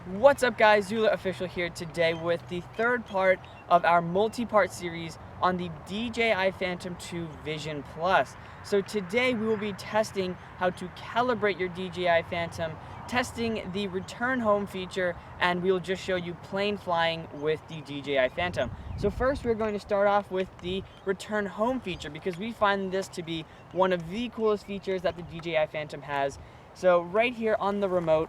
What's up guys, zooLert Official here today with the third part of our multi-part series on the DJI Phantom 2 Vision Plus. So today we will be testing how to calibrate your DJI Phantom, testing the return home feature, and we will just show you plane flying with the DJI Phantom. So first we're going to start off with the return home feature because we find this to be one of the coolest features that the DJI Phantom has. So right here on the remote,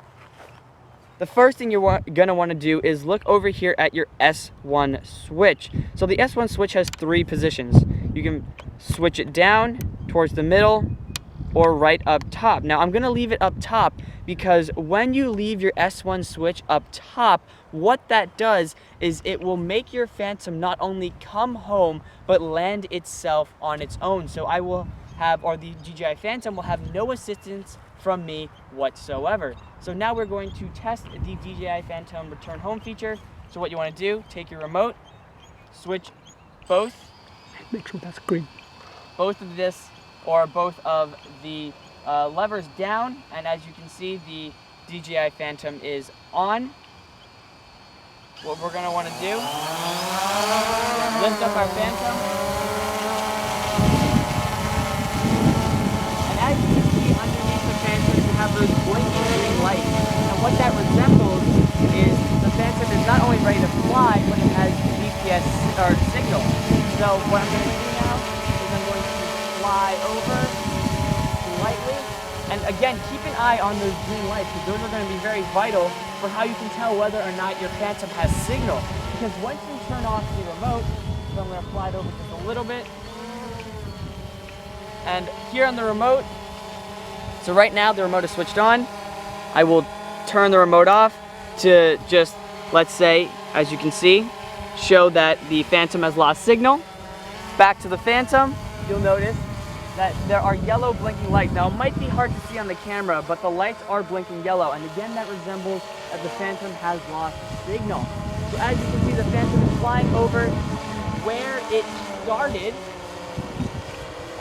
the first thing you're going to want to do is look over here at your S1 switch. So the S1 switch has three positions. You can switch it down, towards the middle, or right up top. Now I'm going to leave it up top because when you leave your S1 switch up top, what that does is it will make your Phantom not only come home, but land itself on its own. So the DJI Phantom will have no assistance from me whatsoever. So now we're going to test the DJI Phantom return home feature. So what you want to do, take your remote, switch both. Make sure that's green. Both of the levers down, and as you can see, the DJI Phantom is on. What we're going to want to do, lift up our Phantom, and as you can see underneath the Phantom, you have those blinking green lights. And what that resembles is the Phantom is not only ready to fly, but it has GPS signal. So what I'm going to do now is I'm going to fly over lightly. And again, keep an eye on those green lights because those are going to be very vital for how you can tell whether or not your Phantom has signal. Because once you turn off the remote, so I'm going to fly it over just a little bit. And here on the remote, so right now the remote is switched on. I will turn the remote off to just, let's say, as you can see, show that the Phantom has lost signal. Back to the Phantom, you'll notice that there are yellow blinking lights. Now it might be hard to see on the camera, but the lights are blinking yellow, and again that resembles that the Phantom has lost signal. So as you can see, the Phantom is flying over where it started,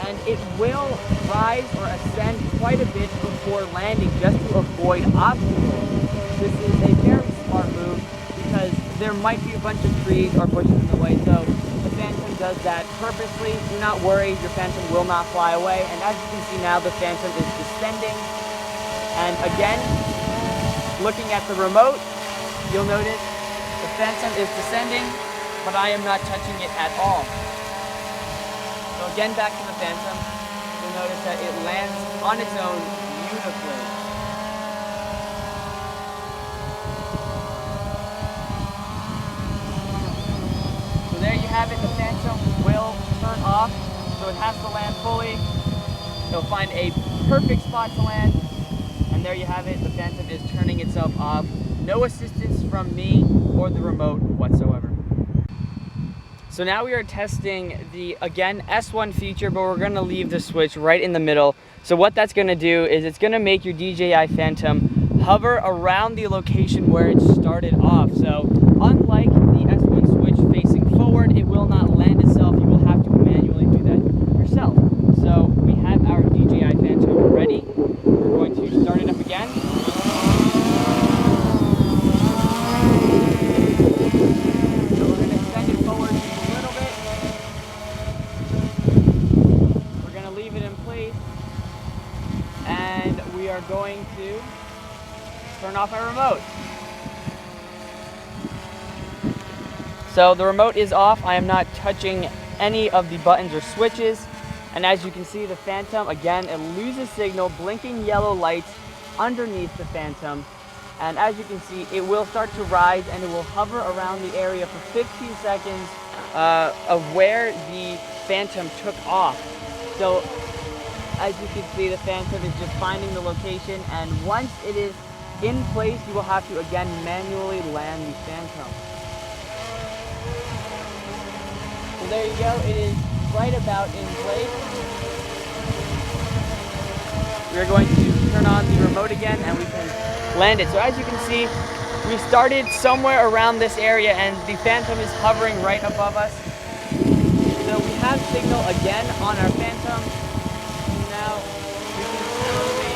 and it will rise or ascend quite a bit before landing just to avoid obstacles. This is a very smart move because there might be a bunch of trees or bushes in the way, so the Phantom does that purposely. Do not worry, your Phantom will not fly away. And as you can see now, the Phantom is descending. And again, looking at the remote, you'll notice the Phantom is descending, but I am not touching it at all. So again, back to the Phantom, you'll notice that it lands on its own beautifully. So there you have it, the Phantom will turn off, so it has to land fully. It'll find a perfect spot to land, and there you have it, the Phantom is turning itself off. No assistance from me or the remote whatsoever. So now we are testing the, again, S1 feature, but we're going to leave the switch right in the middle. So what that's going to do is it's going to make your DJI Phantom hover around the location where it started off. So unlike the S1 switch facing forward, it will not land itself. You will have to manually do that yourself. So we have our DJI Phantom ready. We're going to start it up again. And we are going to turn off our remote. So the remote is off. I am not touching any of the buttons or switches. And as you can see, the Phantom, again, it loses signal, blinking yellow lights underneath the Phantom. And as you can see, it will start to rise and it will hover around the area for 15 seconds of where the Phantom took off. So as you can see, the Phantom is just finding the location, and once it is in place, you will have to again manually land the Phantom. So there you go, it is right about in place. We're going to turn on the remote again and we can land it. So as you can see, we started somewhere around this area and the Phantom is hovering right above us. So we have signal again on our Phantom. Now we can slowly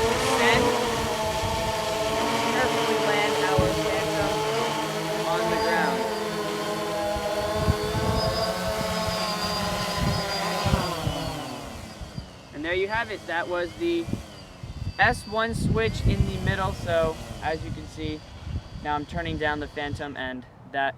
descend there you have it. That was the S1 switch in the middle. So as you can see, now I'm turning down the Phantom and that